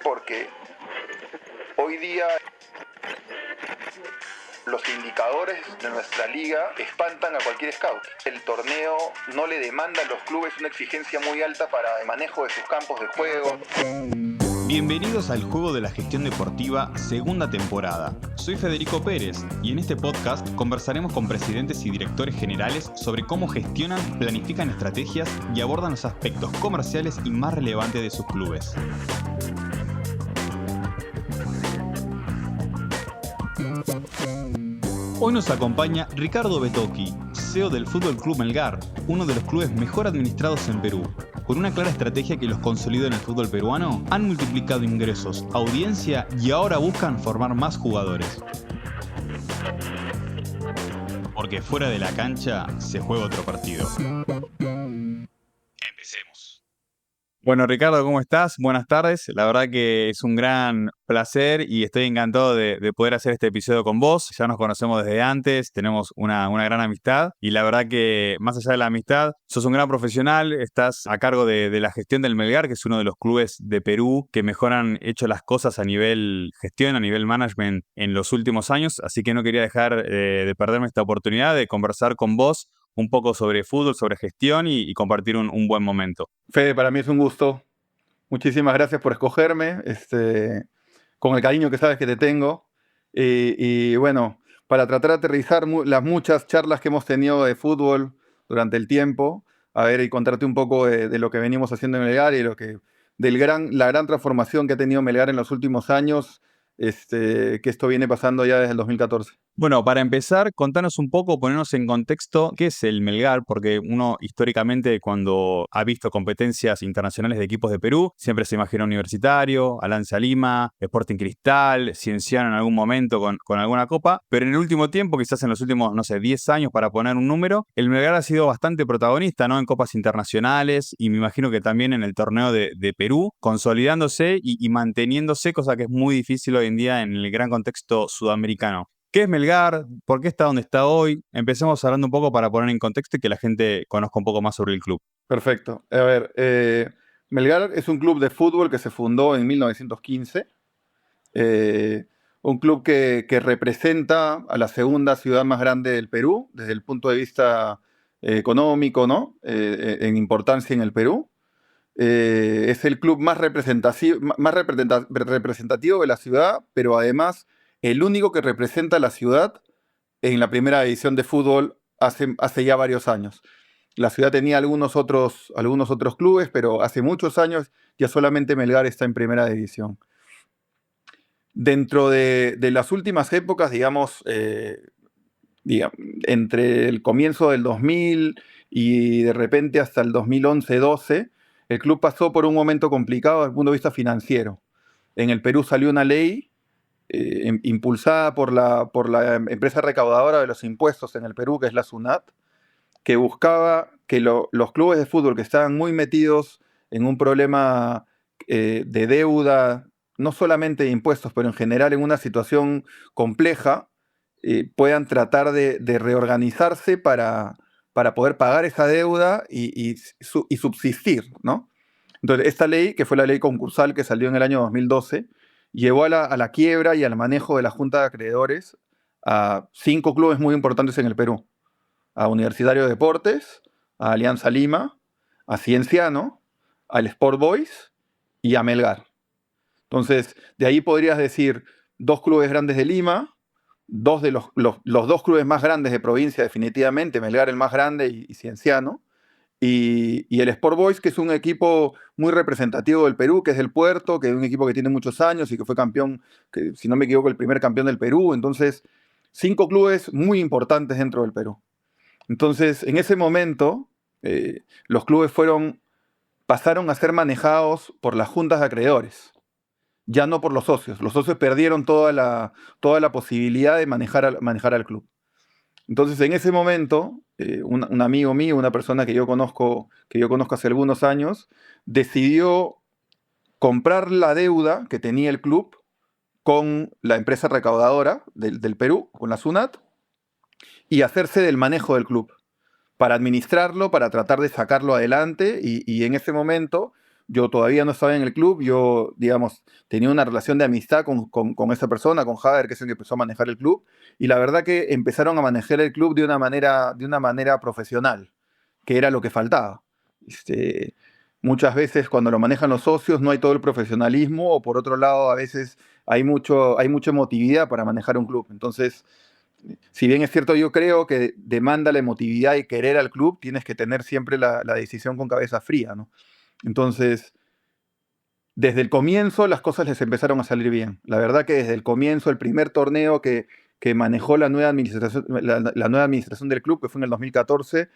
porque hoy día los indicadores de nuestra liga espantan a cualquier scout. El torneo no le demanda a los clubes una exigencia muy alta para el manejo de sus campos de juego. Bienvenidos al Juego de la Gestión Deportiva, segunda temporada. Soy Federico Pérez y en este podcast conversaremos con presidentes y directores generales sobre cómo gestionan, planifican estrategias y abordan los aspectos comerciales y más relevantes de sus clubes. Hoy nos acompaña Ricardo Betocchi, CEO del Fútbol Club Melgar, uno de los clubes mejor administrados en Perú. Con una clara estrategia que los consolida en el fútbol peruano, han multiplicado ingresos, audiencia y ahora buscan formar más jugadores. Porque fuera de la cancha se juega otro partido. Empecemos. Bueno, Ricardo, ¿cómo estás? Buenas tardes. La verdad que es un gran placer y estoy encantado de poder hacer este episodio con vos. Ya nos conocemos desde antes, tenemos una gran amistad y la verdad que más allá de la amistad, sos un gran profesional, estás a cargo de la gestión del Melgar, que es uno de los clubes de Perú que mejor han hecho las cosas a nivel gestión, a nivel management en los últimos años, así que no quería dejar de perderme esta oportunidad de conversar con vos un poco sobre fútbol, sobre gestión y compartir un buen momento. Fede, para mí es un gusto. Muchísimas gracias por escogerme, con el cariño que sabes que te tengo. Y bueno, para tratar de aterrizar las muchas charlas que hemos tenido de fútbol durante el tiempo, a ver, y contarte un poco de lo que venimos haciendo en Melgar y la gran transformación que ha tenido Melgar en los últimos años, que esto viene pasando ya desde el 2014. Bueno, para empezar, contanos un poco, ponernos en contexto qué es el Melgar, porque uno históricamente cuando ha visto competencias internacionales de equipos de Perú, siempre se imagina Universitario, Alianza Lima, Sporting Cristal, Cienciano en algún momento con alguna copa, pero en el último tiempo, quizás en los últimos, 10 años para poner un número, el Melgar ha sido bastante protagonista, ¿no? En copas internacionales y me imagino que también en el torneo de Perú, consolidándose y manteniéndose, cosa que es muy difícil hoy en día en el gran contexto sudamericano. ¿Qué es Melgar? ¿Por qué está donde está hoy? Empecemos hablando un poco para poner en contexto y que la gente conozca un poco más sobre el club. Perfecto. A ver, Melgar es un club de fútbol que se fundó en 1915. Un club que representa a la segunda ciudad más grande del Perú, desde el punto de vista económico, ¿no? En importancia en el Perú. Es el club más representativo de la ciudad, pero además el único que representa a la ciudad en la primera división de fútbol hace ya varios años. La ciudad tenía algunos otros clubes, pero hace muchos años ya solamente Melgar está en primera división. Dentro de las últimas épocas, digamos, entre el comienzo del 2000 y de repente hasta el 2011-12, el club pasó por un momento complicado desde el punto de vista financiero. En el Perú salió una ley impulsada por la empresa recaudadora de los impuestos en el Perú, que es la SUNAT, que buscaba que los clubes de fútbol que estaban muy metidos en un problema de deuda, no solamente de impuestos, pero en general en una situación compleja, puedan tratar de reorganizarse para poder pagar esa deuda y subsistir, ¿no? Entonces, esta ley, que fue la ley concursal que salió en el año 2012, llevó a la quiebra y al manejo de la Junta de Acreedores a 5 clubes muy importantes en el Perú. A Universitario de Deportes, a Alianza Lima, a Cienciano, al Sport Boys y a Melgar. Entonces, de ahí podrías decir 2 clubes grandes de Lima, 2 de los 2 clubes más grandes de provincia definitivamente, Melgar el más grande y Cienciano, y el Sport Boys, que es un equipo muy representativo del Perú, que es del Puerto, que es un equipo que tiene muchos años y que fue campeón, que, si no me equivoco, el primer campeón del Perú. Entonces, 5 clubes muy importantes dentro del Perú. Entonces, en ese momento, los clubes pasaron a ser manejados por las juntas de acreedores, ya no por los socios. Los socios perdieron toda la posibilidad de manejar al club. Entonces, en ese momento, un amigo mío, una persona que yo conozco hace algunos años, decidió comprar la deuda que tenía el club con la empresa recaudadora del Perú, con la SUNAT, y hacerse del manejo del club, para administrarlo, para tratar de sacarlo adelante, y en ese momento yo todavía no estaba en el club, yo, digamos, tenía una relación de amistad con esa persona, con Jader, que es el que empezó a manejar el club, y la verdad que empezaron a manejar el club de una manera profesional, que era lo que faltaba. Este, muchas veces cuando lo manejan los socios no hay todo el profesionalismo, o por otro lado a veces hay mucha emotividad para manejar un club. Entonces, si bien es cierto, yo creo que demanda la emotividad y querer al club, tienes que tener siempre la decisión con cabeza fría, ¿no? Entonces, desde el comienzo las cosas les empezaron a salir bien. La verdad que desde el comienzo, el primer torneo que manejó la nueva administración del club, que fue en el 2014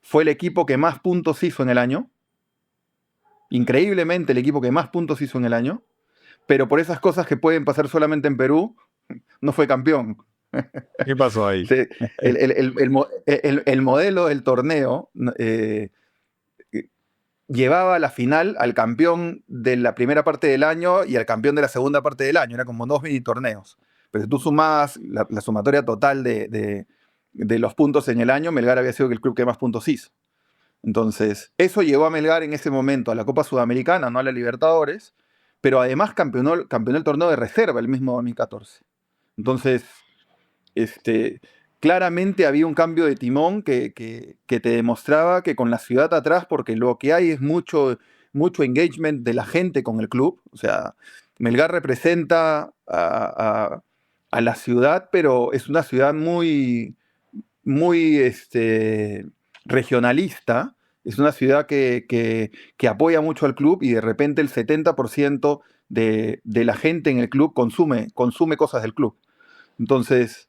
fue el equipo que más puntos hizo en el año. Increíblemente el equipo que más puntos hizo en el año. Pero por esas cosas que pueden pasar solamente en Perú, no fue campeón. ¿Qué pasó ahí? El modelo del torneo llevaba a la final al campeón de la primera parte del año y al campeón de la segunda parte del año. Era como 2 mini torneos. Pero si tú sumabas la sumatoria total de los puntos en el año, Melgar había sido el club que más puntos hizo. Entonces, eso llevó a Melgar en ese momento a la Copa Sudamericana, no a la Libertadores, pero además campeonó el torneo de reserva el mismo 2014. Entonces, claramente había un cambio de timón que te demostraba que con la ciudad atrás, porque lo que hay es mucho engagement de la gente con el club. O sea, Melgar representa a la ciudad, pero es una ciudad muy, muy regionalista. Es una ciudad que apoya mucho al club y de repente el 70% de la gente en el club consume cosas del club. Entonces,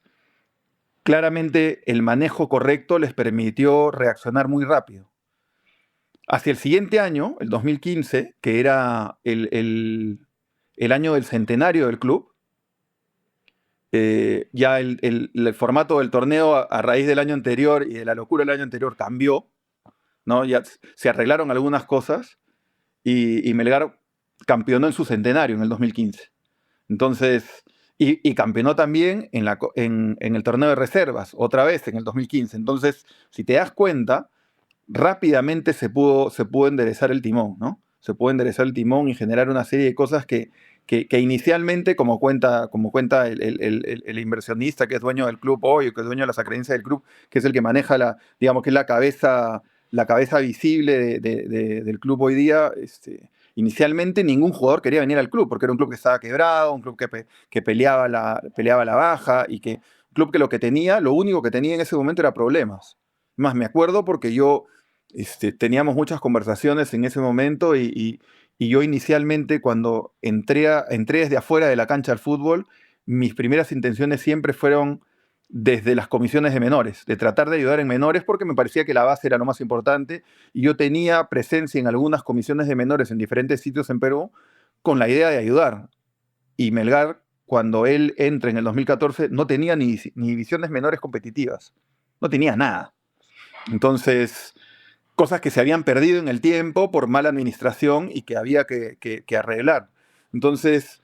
claramente el manejo correcto les permitió reaccionar muy rápido. Hacia el siguiente año, el 2015, que era el año del centenario del club, ya el formato del torneo a raíz del año anterior y de la locura del año anterior cambió, ¿no? Ya se arreglaron algunas cosas y Melgar campeonó en su centenario en el 2015. Entonces, y campeonó también en el torneo de reservas, otra vez en el 2015. Entonces, si te das cuenta, rápidamente se pudo enderezar el timón, ¿no? Se pudo enderezar el timón y generar una serie de cosas que inicialmente, como cuenta el inversionista que es dueño del club hoy, o que es dueño de las acreencias del club, que es el que maneja digamos que es la cabeza visible del club hoy día, inicialmente ningún jugador quería venir al club, porque era un club que estaba quebrado, un club que peleaba la baja, y un club que lo único que tenía en ese momento era problemas. Más me acuerdo porque teníamos muchas conversaciones en ese momento y yo inicialmente cuando entré desde afuera de la cancha al fútbol, mis primeras intenciones siempre fueron desde las comisiones de menores, de tratar de ayudar en menores porque me parecía que la base era lo más importante y yo tenía presencia en algunas comisiones de menores en diferentes sitios en Perú con la idea de ayudar. Y Melgar, cuando él entra en el 2014, no tenía ni divisiones menores competitivas, no tenía nada. Entonces, cosas que se habían perdido en el tiempo por mala administración y que había que arreglar. Entonces,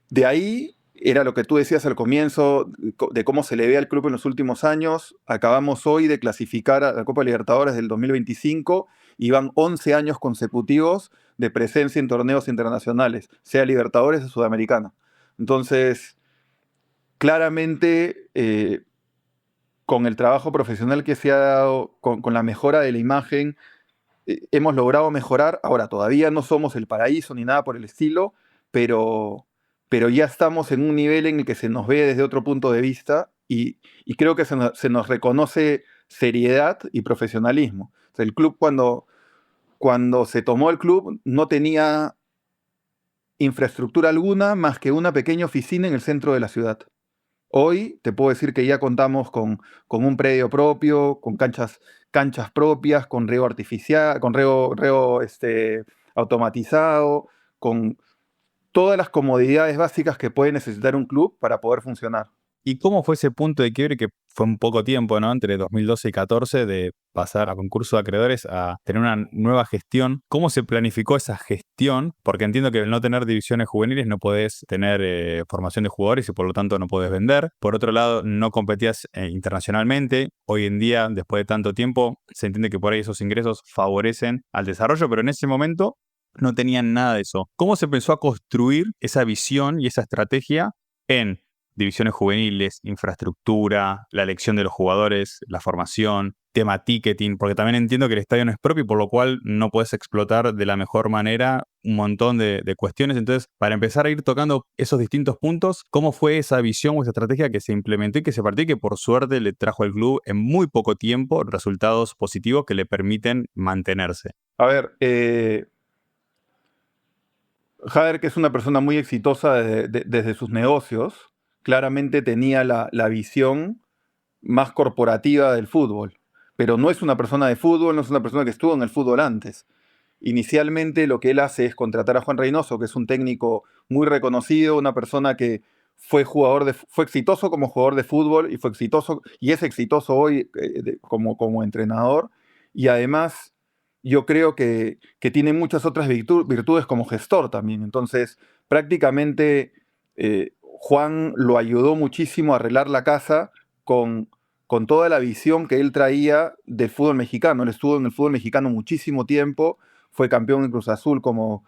de ahí era lo que tú decías al comienzo, de cómo se le ve al club en los últimos años. Acabamos hoy de clasificar a la Copa Libertadores del 2025 y van 11 años consecutivos de presencia en torneos internacionales, sea Libertadores o Sudamericana. Entonces, claramente, con el trabajo profesional que se ha dado, con la mejora de la imagen, hemos logrado mejorar. Ahora, todavía no somos el paraíso ni nada por el estilo, pero ya estamos en un nivel en el que se nos ve desde otro punto de vista y creo que se nos reconoce seriedad y profesionalismo. O sea, el club cuando se tomó el club no tenía infraestructura alguna más que una pequeña oficina en el centro de la ciudad. Hoy te puedo decir que ya contamos con un predio propio, con canchas propias, con riego artificial, con riego automatizado, con todas las comodidades básicas que puede necesitar un club para poder funcionar. ¿Y cómo fue ese punto de quiebre que fue un poco tiempo, ¿no? Entre 2012 y 2014 de pasar a concurso de acreedores a tener una nueva gestión. ¿Cómo se planificó esa gestión? Porque entiendo que al no tener divisiones juveniles no podés tener formación de jugadores y por lo tanto no podés vender. Por otro lado, no competías internacionalmente. Hoy en día, después de tanto tiempo, se entiende que por ahí esos ingresos favorecen al desarrollo, pero en ese momento no tenían nada de eso. ¿Cómo se empezó a construir esa visión y esa estrategia en divisiones juveniles, infraestructura, la elección de los jugadores, la formación, tema ticketing? Porque también entiendo que el estadio no es propio, por lo cual no puedes explotar de la mejor manera un montón de cuestiones. Entonces, para empezar a ir tocando esos distintos puntos, ¿cómo fue esa visión o esa estrategia que se implementó y que se partió y que por suerte le trajo al club en muy poco tiempo resultados positivos que le permiten mantenerse? A ver, Jader, que es una persona muy exitosa desde sus negocios, claramente tenía la visión más corporativa del fútbol, pero no es una persona de fútbol, no es una persona que estuvo en el fútbol antes. Inicialmente lo que él hace es contratar a Juan Reynoso, que es un técnico muy reconocido, una persona que fue exitoso como jugador de fútbol y fue exitoso y es exitoso hoy como entrenador. Y además yo creo que tiene muchas otras virtudes como gestor también. Entonces, prácticamente Juan lo ayudó muchísimo a arreglar la casa con toda la visión que él traía del fútbol mexicano. Él estuvo en el fútbol mexicano muchísimo tiempo, fue campeón en Cruz Azul como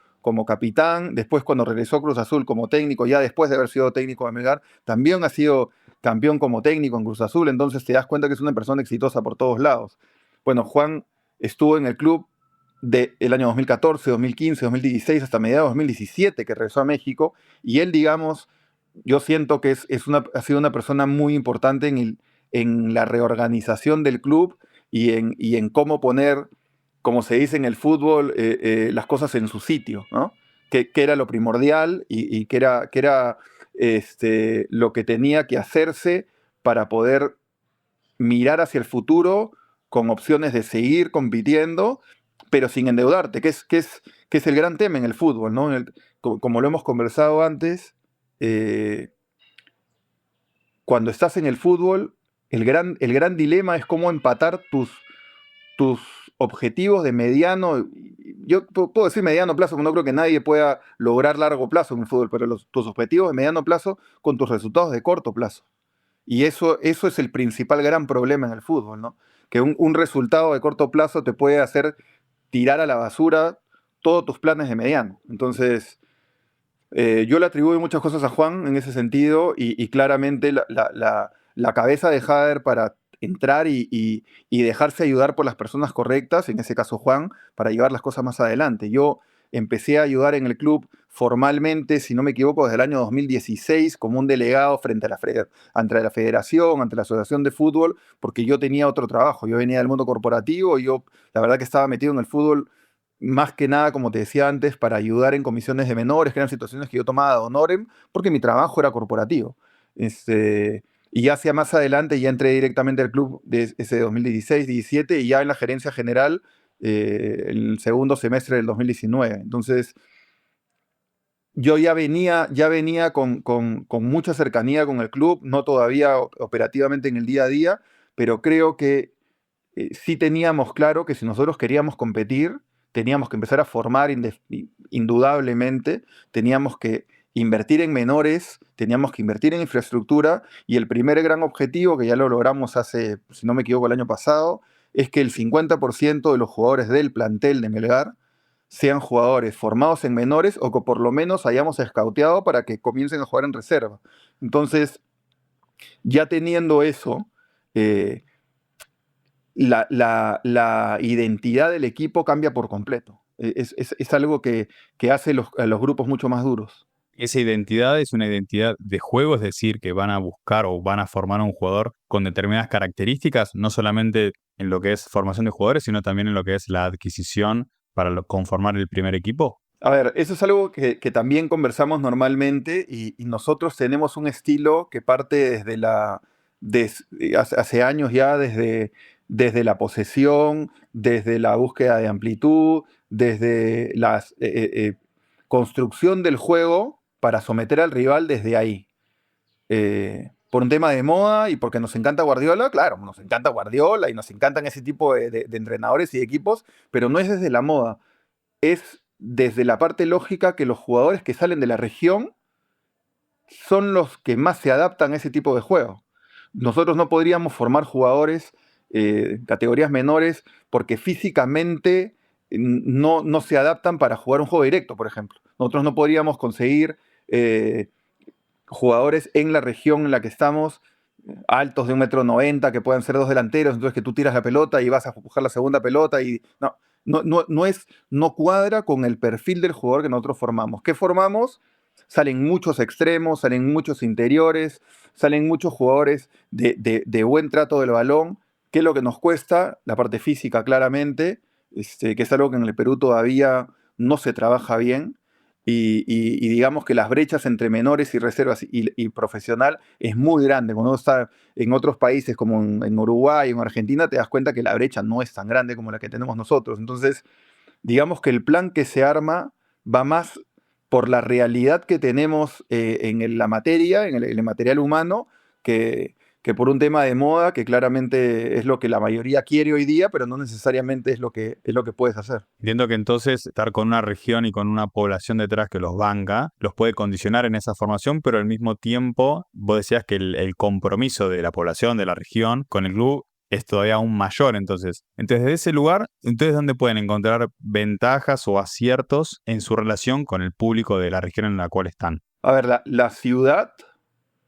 capitán, después cuando regresó a Cruz Azul como técnico, ya después de haber sido técnico de Melgar, también ha sido campeón como técnico en Cruz Azul, entonces te das cuenta que es una persona exitosa por todos lados. Bueno, Juan estuvo en el club del año 2014, 2015, 2016 hasta mediados de 2017 que regresó a México y él, digamos, yo siento que ha sido una persona muy importante en la reorganización del club y en cómo poner, como se dice en el fútbol, las cosas en su sitio, ¿no? Que era lo primordial y que era lo que tenía que hacerse para poder mirar hacia el futuro con opciones de seguir compitiendo, pero sin endeudarte, que es el gran tema en el fútbol, ¿no? Como lo hemos conversado antes, eh, cuando estás en el fútbol, el gran dilema es cómo empatar tus objetivos de mediano, yo puedo decir mediano plazo, porque no creo que nadie pueda lograr largo plazo en el fútbol, pero tus objetivos de mediano plazo con tus resultados de corto plazo. Y eso es el principal gran problema en el fútbol, ¿no? Que un resultado de corto plazo te puede hacer tirar a la basura todos tus planes de mediano. Entonces, yo le atribuyo muchas cosas a Juan en ese sentido y claramente la cabeza de Jader para entrar y dejarse ayudar por las personas correctas, en ese caso Juan, para llevar las cosas más adelante. Yo empecé a ayudar en el club formalmente, si no me equivoco, desde el año 2016 como un delegado frente a ante la federación, ante la asociación de fútbol, porque yo tenía otro trabajo. Yo venía del mundo corporativo y yo la verdad que estaba metido en el fútbol más que nada, como te decía antes, para ayudar en comisiones de menores, que eran situaciones que yo tomaba de honorem, porque mi trabajo era corporativo. Y ya hacia más adelante ya entré directamente al club de ese 2016-17 y ya en la gerencia general en el segundo semestre del 2019. Entonces, yo ya venía con mucha cercanía con el club, no todavía operativamente en el día a día, pero creo que sí teníamos claro que si nosotros queríamos competir, teníamos que empezar a formar indudablemente, teníamos que invertir en menores, teníamos que invertir en infraestructura y el primer gran objetivo, que ya lo logramos hace, si no me equivoco, el año pasado, es que el 50% de los jugadores del plantel de Melgar sean jugadores formados en menores o que por lo menos hayamos escauteado para que comiencen a jugar en reserva. Entonces, ya teniendo eso, eh, la identidad del equipo cambia por completo. Es algo que hace a los grupos mucho más duros. Esa identidad es una identidad de juego, es decir, que van a buscar o van a formar a un jugador con determinadas características, no solamente en lo que es formación de jugadores, sino también en lo que es la adquisición para conformar el primer equipo. A ver, eso es algo que también conversamos normalmente y nosotros tenemos un estilo que parte hace años ya, desde la posesión, desde la búsqueda de amplitud, desde la construcción del juego para someter al rival desde ahí. por un tema de moda y porque nos encanta Guardiola, claro, nos encanta Guardiola y nos encantan ese tipo de entrenadores y de equipos, pero no es desde la moda, es desde la parte lógica que los jugadores que salen de la región son los que más se adaptan a ese tipo de juego. Nosotros no podríamos formar jugadores categorías menores porque físicamente no se adaptan para jugar un juego directo, por ejemplo. Nosotros no podríamos conseguir jugadores en la región en la que estamos altos de 1,90 m que puedan ser dos delanteros, entonces que tú tiras la pelota y vas a buscar la segunda pelota y no cuadra con el perfil del jugador que nosotros formamos. ¿Qué formamos? Salen muchos extremos, salen muchos interiores, salen muchos jugadores de buen trato del balón. ¿Qué es lo que nos cuesta? La parte física, claramente, que es algo que en el Perú todavía no se trabaja bien. Y digamos que las brechas entre menores y reservas y profesional es muy grande. Cuando uno está en otros países como en Uruguay, en Argentina, te das cuenta que la brecha no es tan grande como la que tenemos nosotros. Entonces, digamos que el plan que se arma va más por la realidad que tenemos en la materia, en el material humano, que por un tema de moda, que claramente es lo que la mayoría quiere hoy día, pero no necesariamente es lo que puedes hacer. Entiendo que entonces estar con una región y con una población detrás que los banca, los puede condicionar en esa formación, pero al mismo tiempo vos decías que el compromiso de la población, de la región, con el club es todavía aún mayor. Entonces, desde ese lugar, ¿ustedes dónde pueden encontrar ventajas o aciertos en su relación con el público de la región en la cual están? A ver, la ciudad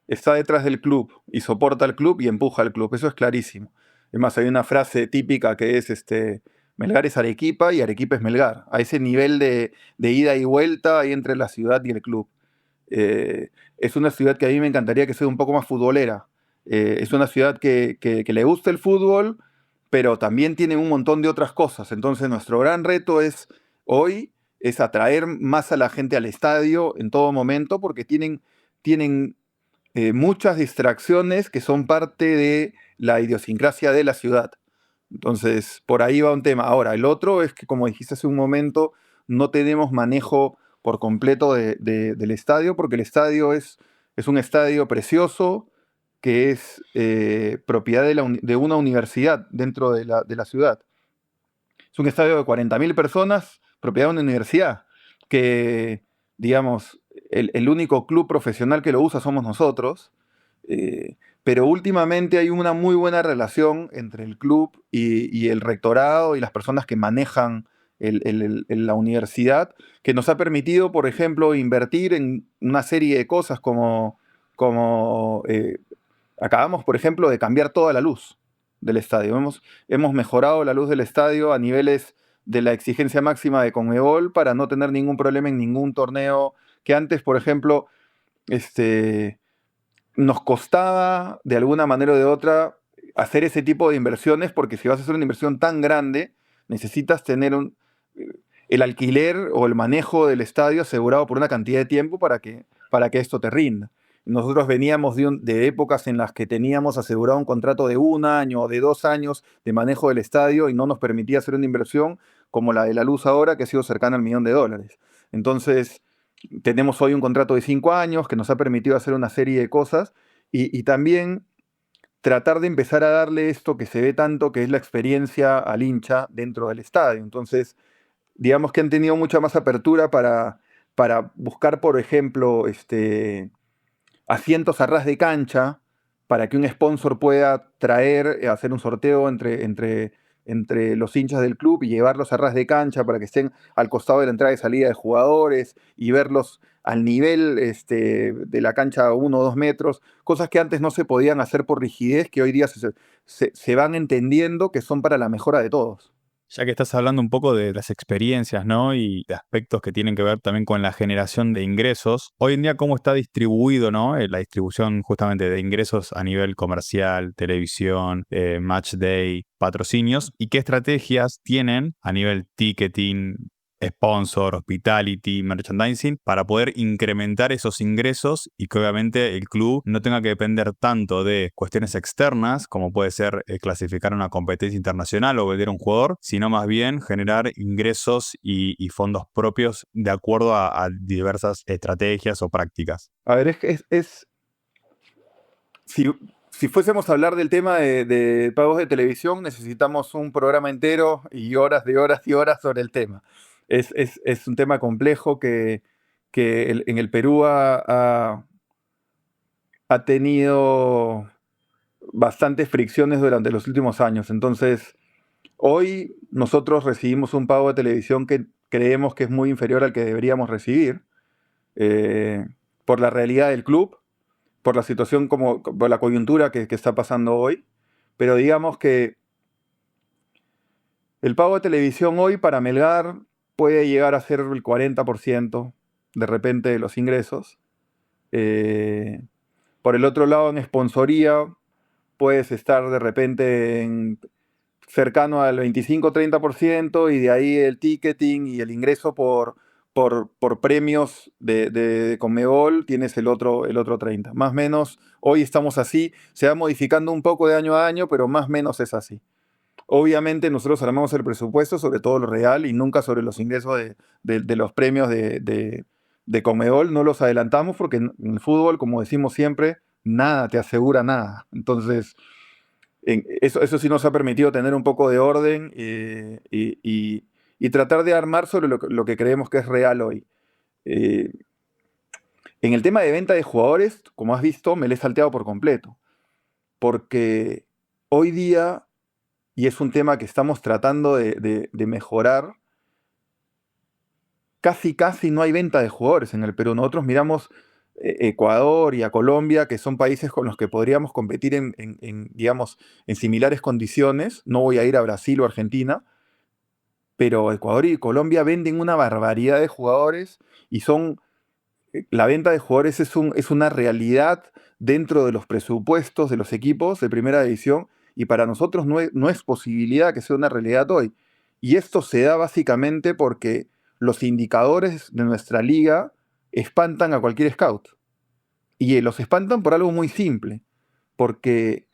está detrás del club y soporta al club y empuja al club. Eso es clarísimo. Es más, hay una frase típica que es Melgar es Arequipa y Arequipa es Melgar. A ese nivel de ida y vuelta hay entre la ciudad y el club. Es una ciudad que a mí me encantaría que sea un poco más futbolera. Es una ciudad que le gusta el fútbol, pero también tiene un montón de otras cosas. Entonces nuestro gran reto hoy es atraer más a la gente al estadio en todo momento porque tienen muchas distracciones que son parte de la idiosincrasia de la ciudad. Entonces, por ahí va un tema. Ahora, el otro es que, como dijiste hace un momento, no tenemos manejo por completo del estadio, porque el estadio es un estadio precioso que es propiedad de una universidad dentro de la ciudad. Es un estadio de 40.000 personas, propiedad de una universidad, que, digamos, el único club profesional que lo usa somos nosotros, pero últimamente hay una muy buena relación entre el club y el rectorado y las personas que manejan la universidad, que nos ha permitido, por ejemplo, invertir en una serie de cosas como acabamos, por ejemplo, de cambiar toda la luz del estadio. Hemos mejorado la luz del estadio a niveles de la exigencia máxima de Conmebol para no tener ningún problema en ningún torneo que antes, por ejemplo, nos costaba de alguna manera o de otra hacer ese tipo de inversiones, porque si vas a hacer una inversión tan grande, necesitas tener el alquiler o el manejo del estadio asegurado por una cantidad de tiempo para que esto te rinda. Nosotros veníamos de épocas en las que teníamos asegurado un contrato de 1 año o de 2 años de manejo del estadio y no nos permitía hacer una inversión como la de la luz ahora, que ha sido cercana al $1.000.000. Entonces, tenemos hoy un contrato de 5 años que nos ha permitido hacer una serie de cosas y también tratar de empezar a darle esto que se ve tanto, que es la experiencia al hincha dentro del estadio. Entonces, digamos que han tenido mucha más apertura para buscar, por ejemplo, asientos a ras de cancha para que un sponsor pueda traer, hacer un sorteo entre los hinchas del club y llevarlos a ras de cancha para que estén al costado de la entrada y salida de jugadores y verlos al nivel de la cancha a 1 o 2 metros, cosas que antes no se podían hacer por rigidez, que hoy día se van entendiendo que son para la mejora de todos. Ya que estás hablando un poco de las experiencias, ¿no? Y de aspectos que tienen que ver también con la generación de ingresos. Hoy en día, ¿cómo está distribuido, ¿no? La distribución justamente de ingresos a nivel comercial, televisión, match day, patrocinios. ¿Y qué estrategias tienen a nivel ticketing, sponsor, hospitality, merchandising, para poder incrementar esos ingresos y que obviamente el club no tenga que depender tanto de cuestiones externas, como puede ser clasificar una competencia internacional o vender un jugador, sino más bien generar ingresos y fondos propios de acuerdo a diversas estrategias o prácticas? A ver, Si, si fuésemos a hablar del tema de pagos de televisión, necesitamos un programa entero y horas de horas y horas sobre el tema. Es un tema complejo que en el Perú ha tenido bastantes fricciones durante los últimos años. Entonces, hoy nosotros recibimos un pago de televisión que creemos que es muy inferior al que deberíamos recibir, eh, por la realidad del club, por la situación, por la coyuntura que está pasando hoy. Pero digamos que el pago de televisión hoy para Melgar puede llegar a ser el 40% de repente de los ingresos. Eh, por el otro lado, en sponsoría puedes estar de repente cercano al 25-30%, y de ahí el ticketing y el ingreso por premios de Conmebol tienes el otro 30%. Más o menos, hoy estamos así, se va modificando un poco de año a año, pero más o menos es así. Obviamente nosotros armamos el presupuesto sobre todo lo real y nunca sobre los ingresos de los premios de Conmebol. No los adelantamos porque en el fútbol, como decimos siempre, nada te asegura nada. Entonces, eso sí nos ha permitido tener un poco de orden, y tratar de armar sobre lo que creemos que es real hoy. Eh, en el tema de venta de jugadores, como has visto, me lo he salteado por completo, porque hoy día, y es un tema que estamos tratando de mejorar, casi no hay venta de jugadores en el Perú. Nosotros miramos Ecuador y a Colombia, que son países con los que podríamos competir digamos, en similares condiciones. No voy a ir a Brasil o Argentina, pero Ecuador y Colombia venden una barbaridad de jugadores, y la venta de jugadores es una realidad dentro de los presupuestos de los equipos de primera división, y para nosotros no es posibilidad que sea una realidad hoy. Y esto se da básicamente porque los indicadores de nuestra liga espantan a cualquier scout. Y los espantan por algo muy simple, porque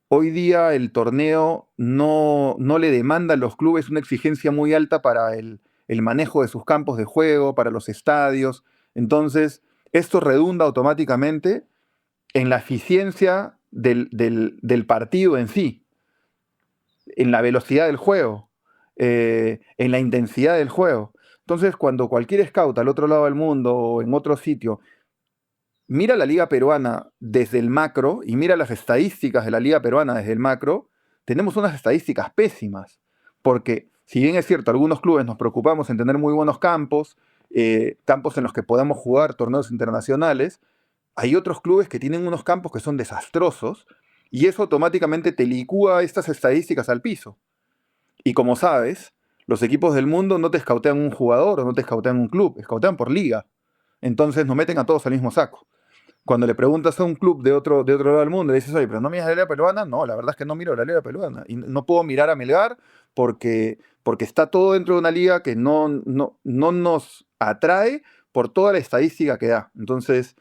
hoy día el torneo no le demanda a los clubes una exigencia muy alta para el manejo de sus campos de juego, para los estadios. Entonces, esto redunda automáticamente en la eficiencia del partido en sí, en la velocidad del juego, en la intensidad del juego. Entonces, cuando cualquier scout al otro lado del mundo o en otro sitio mira la liga peruana desde el macro y mira las estadísticas de la liga peruana desde el macro, tenemos unas estadísticas pésimas. Porque si bien es cierto, algunos clubes nos preocupamos en tener muy buenos campos, campos en los que podamos jugar torneos internacionales, hay otros clubes que tienen unos campos que son desastrosos, y eso automáticamente te licúa estas estadísticas al piso. Y como sabes, los equipos del mundo no te escautean un jugador o no te escautean un club, escautean por liga. Entonces nos meten a todos al mismo saco. Cuando le preguntas a un club de otro lado del mundo, le dices, oye, pero ¿no miras la liga peruana? No, la verdad es que no miro la liga peruana. Y no puedo mirar a Melgar porque está todo dentro de una liga que no nos atrae por toda la estadística que da. Entonces,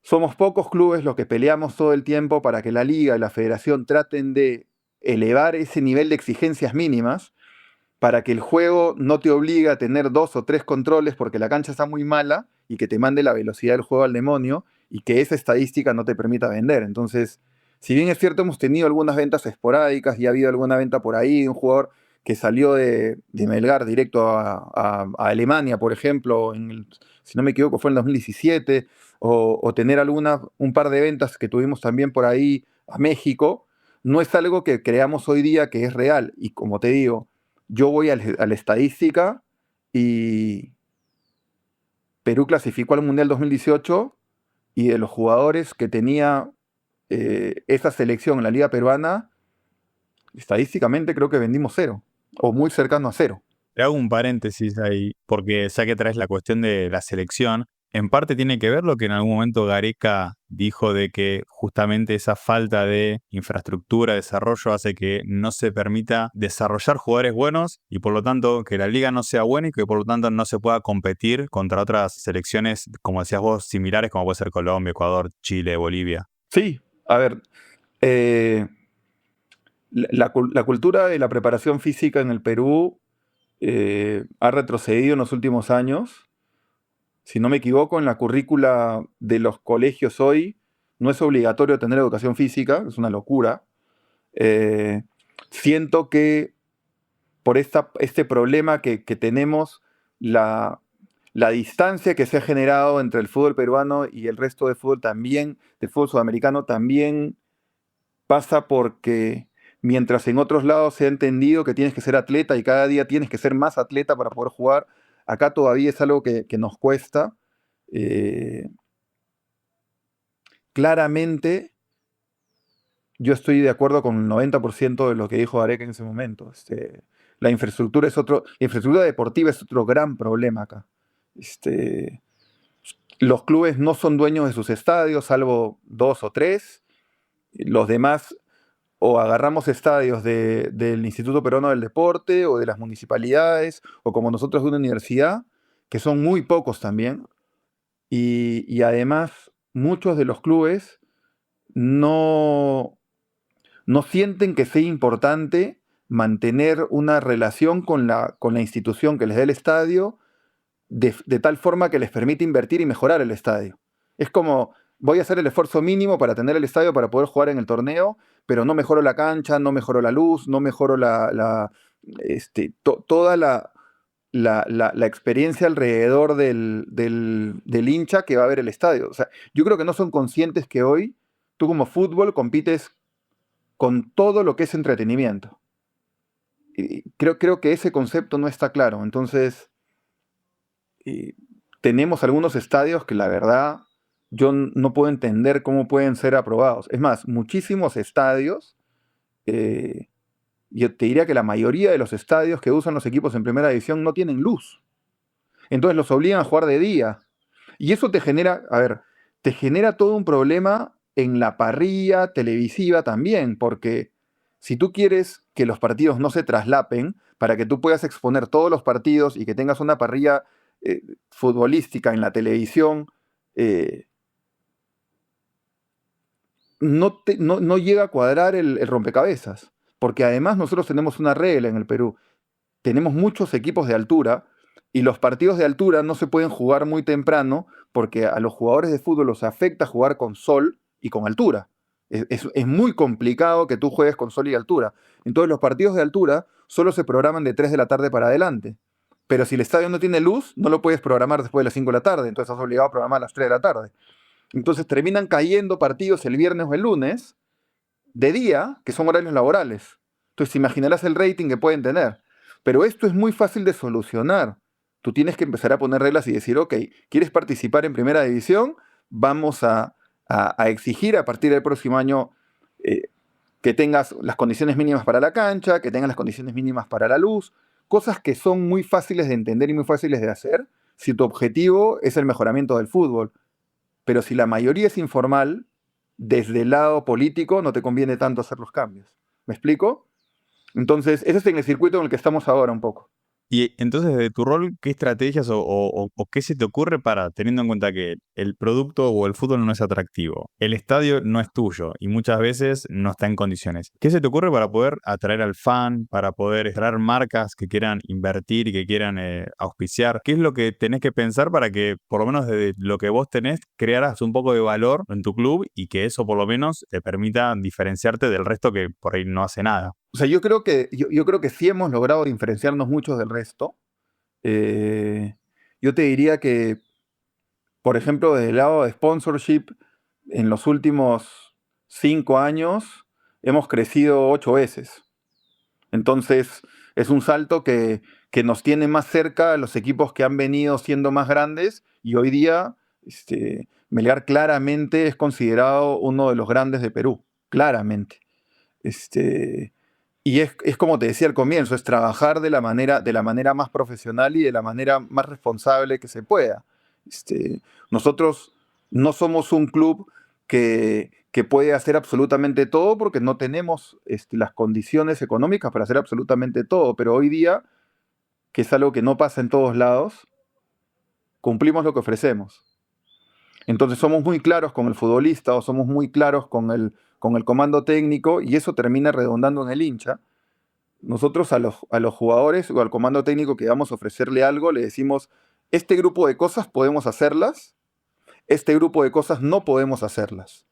somos pocos clubes los que peleamos todo el tiempo para que la liga y la federación traten de elevar ese nivel de exigencias mínimas, para que el juego no te obligue a tener 2 o 3 controles porque la cancha está muy mala, y que te mande la velocidad del juego al demonio, y que esa estadística no te permita vender. Entonces, si bien es cierto, hemos tenido algunas ventas esporádicas y ha habido alguna venta por ahí de un jugador que salió de Melgar directo a Alemania, por ejemplo, si no me equivoco fue en el 2017, o tener un par de ventas que tuvimos también por ahí a México, no es algo que creamos hoy día que es real. Y como te digo, yo voy a la estadística, y Perú clasificó al Mundial 2018, y de los jugadores que tenía esa selección en la liga peruana, estadísticamente creo que vendimos cero, o muy cercano a cero. Te hago un paréntesis ahí, porque ya que traes la cuestión de la selección, en parte tiene que ver lo que en algún momento Gareca dijo de que justamente esa falta de infraestructura, desarrollo, hace que no se permita desarrollar jugadores buenos, y por lo tanto que la liga no sea buena, y que por lo tanto no se pueda competir contra otras selecciones, como decías vos, similares, como puede ser Colombia, Ecuador, Chile, Bolivia. Sí, a ver, eh, la cultura de la preparación física en el Perú ha retrocedido en los últimos años. Si no me equivoco, en la currícula de los colegios hoy no es obligatorio tener educación física, es una locura. Siento que por este problema que tenemos, la distancia que se ha generado entre el fútbol peruano y el resto del fútbol también, del fútbol sudamericano, también pasa porque mientras en otros lados se ha entendido que tienes que ser atleta y cada día tienes que ser más atleta para poder jugar, acá todavía es algo que nos cuesta. Eh, Claramente, yo estoy de acuerdo con el 90% de lo que dijo Areca en ese momento. La infraestructura infraestructura deportiva es otro gran problema acá. Este, los clubes no son dueños de sus estadios, salvo 2 o 3. Los demás o agarramos estadios del Instituto Peruano del Deporte o de las municipalidades o como nosotros de una universidad, que son muy pocos también. Y además, muchos de los clubes no, no sienten que sea importante mantener una relación con la institución que les dé el estadio de tal forma que les permite invertir y mejorar el estadio. Es como, voy a hacer el esfuerzo mínimo para tener el estadio para poder jugar en el torneo, pero no mejoro la cancha, no mejoro la luz, no mejoro toda la experiencia alrededor del hincha que va a ver el estadio. O sea, yo creo que no son conscientes que hoy tú como fútbol compites con todo lo que es entretenimiento. Y creo que ese concepto no está claro. Entonces, tenemos algunos estadios que la verdad yo no puedo entender cómo pueden ser aprobados. Es más, muchísimos estadios, yo te diría que la mayoría de los estadios que usan los equipos en primera división no tienen luz. Entonces los obligan a jugar de día. Y eso te genera, a ver, te genera todo un problema en la parrilla televisiva también, porque si tú quieres que los partidos no se traslapen, para que tú puedas exponer todos los partidos y que tengas una parrilla futbolística en la televisión, no llega a cuadrar el rompecabezas. Porque además nosotros tenemos una regla en el Perú. Tenemos muchos equipos de altura y los partidos de altura no se pueden jugar muy temprano porque a los jugadores de fútbol los afecta jugar con sol y con altura. Es muy complicado que tú juegues con sol y altura. Entonces los partidos de altura solo se programan de 3 de la tarde para adelante. Pero si el estadio no tiene luz, no lo puedes programar después de las 5 de la tarde. Entonces estás obligado a programar a las 3 de la tarde. Entonces terminan cayendo partidos el viernes o el lunes de día, que son horarios laborales. Entonces imaginarás el rating que pueden tener. Pero esto es muy fácil de solucionar. Tú tienes que empezar a poner reglas y decir, ok, ¿quieres participar en primera división? Vamos a exigir a partir del próximo año que tengas las condiciones mínimas para la cancha, que tengas las condiciones mínimas para la luz, cosas que son muy fáciles de entender y muy fáciles de hacer si tu objetivo es el mejoramiento del fútbol. Pero si la mayoría es informal, desde el lado político no te conviene tanto hacer los cambios. ¿Me explico? Entonces, ese es en el circuito en el que estamos ahora un poco. Y entonces, de tu rol, ¿qué estrategias o qué se te ocurre para, teniendo en cuenta que el producto o el fútbol no es atractivo, el estadio no es tuyo y muchas veces no está en condiciones? ¿Qué se te ocurre para poder atraer al fan, para poder traer marcas que quieran invertir y que quieran auspiciar? ¿Qué es lo que tenés que pensar para que, por lo menos desde lo que vos tenés, crearas un poco de valor en tu club y que eso por lo menos te permita diferenciarte del resto que por ahí no hace nada? O sea, yo creo que sí hemos logrado diferenciarnos mucho del resto. Yo te diría que, por ejemplo, desde el lado de sponsorship, en los últimos 5 años hemos crecido 8 veces. Entonces, es un salto que nos tiene más cerca a los equipos que han venido siendo más grandes y hoy día Melgar claramente es considerado uno de los grandes de Perú, claramente. Y es como te decía al comienzo, es trabajar de la manera más profesional y de la manera más responsable que se pueda. Nosotros no somos un club que puede hacer absolutamente todo porque no tenemos las condiciones económicas para hacer absolutamente todo, pero hoy día, que es algo que no pasa en todos lados, cumplimos lo que ofrecemos. Entonces somos muy claros con el futbolista o somos muy claros con el comando técnico y eso termina redundando en el hincha. Nosotros a los jugadores o al comando técnico que vamos a ofrecerle algo, le decimos, este grupo de cosas podemos hacerlas, este grupo de cosas no podemos hacerlas.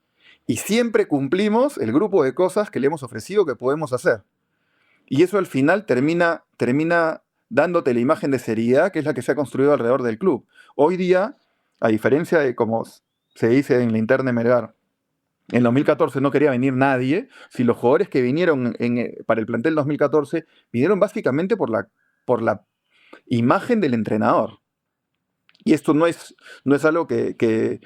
Y siempre cumplimos el grupo de cosas que le hemos ofrecido que podemos hacer. Y eso al final termina dándote la imagen de seriedad que es la que se ha construido alrededor del club. Hoy día, a diferencia de como se dice en la interna de Melgar, en 2014 no quería venir nadie, si los jugadores que vinieron para el plantel 2014 vinieron básicamente por la imagen del entrenador. Y esto no es algo que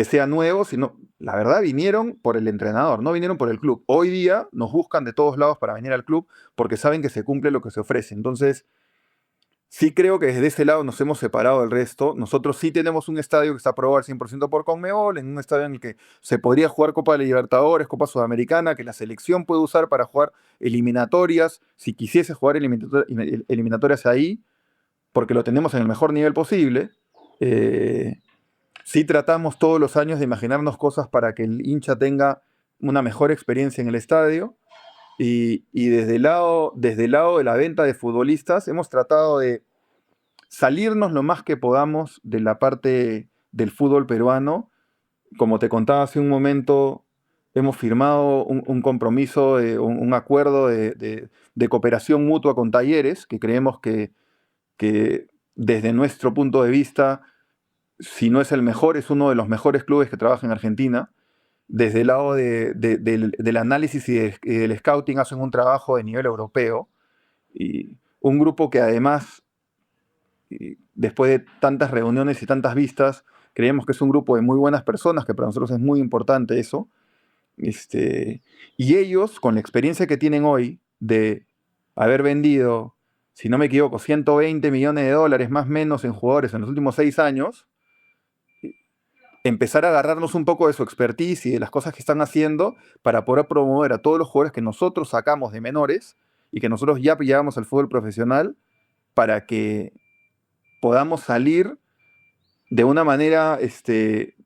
sea nuevo, sino, la verdad, vinieron por el entrenador, no vinieron por el club. Hoy día nos buscan de todos lados para venir al club porque saben que se cumple lo que se ofrece. Entonces, sí creo que desde ese lado nos hemos separado del resto. Nosotros sí tenemos un estadio que está aprobado al 100% por Conmebol, en un estadio en el que se podría jugar Copa de Libertadores, Copa Sudamericana, que la selección puede usar para jugar eliminatorias, si quisiese jugar eliminatorias ahí, porque lo tenemos en el mejor nivel posible. Sí tratamos todos los años de imaginarnos cosas para que el hincha tenga una mejor experiencia en el estadio. Y desde el lado de la venta de futbolistas hemos tratado de salirnos lo más que podamos de la parte del fútbol peruano. Como te contaba hace un momento, hemos firmado un compromiso, un acuerdo de cooperación mutua con Talleres, que creemos que desde nuestro punto de vista, si no es el mejor, es uno de los mejores clubes que trabaja en Argentina. Desde el lado del análisis y del scouting hacen un trabajo de nivel europeo. Y un grupo que además, después de tantas reuniones y tantas vistas, creemos que es un grupo de muy buenas personas, que para nosotros es muy importante eso. Y ellos, con la experiencia que tienen hoy de haber vendido, si no me equivoco, 120 millones de dólares más o menos en jugadores en los últimos 6 años, empezar a agarrarnos un poco de su expertise y de las cosas que están haciendo para poder promover a todos los jugadores que nosotros sacamos de menores y que nosotros ya llevamos al fútbol profesional para que podamos salir de una manera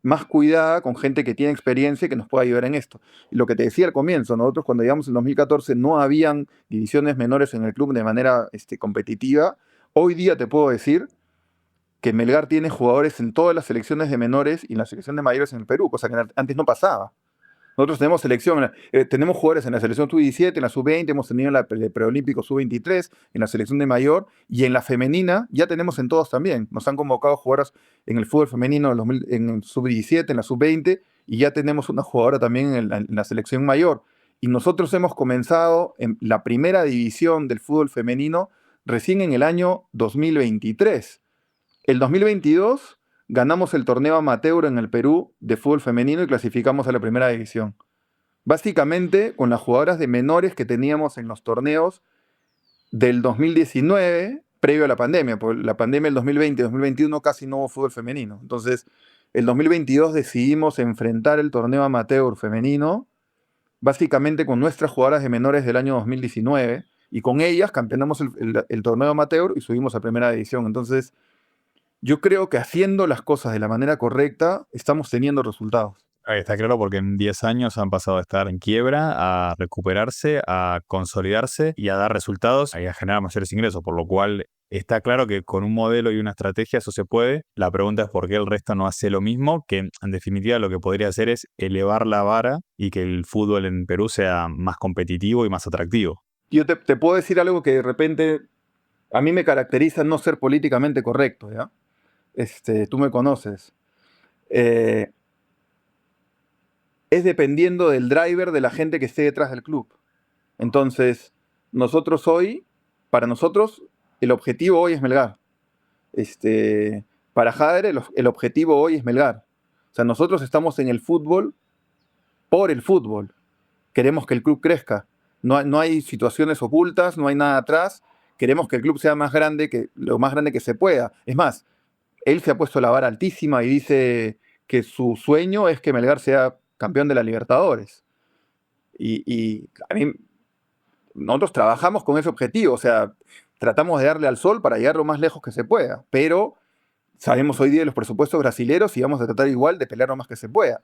más cuidada con gente que tiene experiencia y que nos pueda ayudar en esto. Y lo que te decía al comienzo, nosotros cuando llegamos en 2014 no habían divisiones menores en el club de manera competitiva. Hoy día te puedo decir que Melgar tiene jugadores en todas las selecciones de menores y en la selección de mayores en el Perú, cosa que antes no pasaba. Nosotros tenemos tenemos jugadores en la selección sub-17, en la sub-20, hemos tenido en el preolímpico sub-23, en la selección de mayor y en la femenina ya tenemos en todos también. Nos han convocado jugadoras en el fútbol femenino en el sub-17, en la sub-20 y ya tenemos una jugadora también en la selección mayor. Y nosotros hemos comenzado en la primera división del fútbol femenino recién en el año 2023. El 2022 ganamos el torneo amateur en el Perú de fútbol femenino y clasificamos a la primera división. Básicamente con las jugadoras de menores que teníamos en los torneos del 2019, previo a la pandemia, porque la pandemia del 2020 y 2021 casi no hubo fútbol femenino. Entonces, el 2022 decidimos enfrentar el torneo amateur femenino, básicamente con nuestras jugadoras de menores del año 2019, y con ellas campeonamos el torneo amateur y subimos a primera división. Entonces, yo creo que haciendo las cosas de la manera correcta, estamos teniendo resultados. Ahí está claro porque en 10 años han pasado de estar en quiebra a recuperarse, a consolidarse y a dar resultados y a generar mayores ingresos, por lo cual está claro que con un modelo y una estrategia eso se puede. La pregunta es por qué el resto no hace lo mismo, que en definitiva lo que podría hacer es elevar la vara y que el fútbol en Perú sea más competitivo y más atractivo. Yo te puedo decir algo que de repente a mí me caracteriza no ser políticamente correcto, ¿ya? Tú me conoces. Es dependiendo del driver de la gente que esté detrás del club. Entonces, para nosotros, el objetivo hoy es Melgar. Para Jader, el objetivo hoy es Melgar. O sea, nosotros estamos en el fútbol por el fútbol. Queremos que el club crezca. No hay situaciones ocultas, no hay nada atrás. Queremos que el club sea lo más grande que se pueda. Es más, él se ha puesto la vara altísima y dice que su sueño es que Melgar sea campeón de la Libertadores. Y a mí, nosotros trabajamos con ese objetivo, o sea, tratamos de darle al sol para llegar lo más lejos que se pueda, pero sabemos hoy día los presupuestos brasileros y vamos a tratar igual de pelear lo más que se pueda.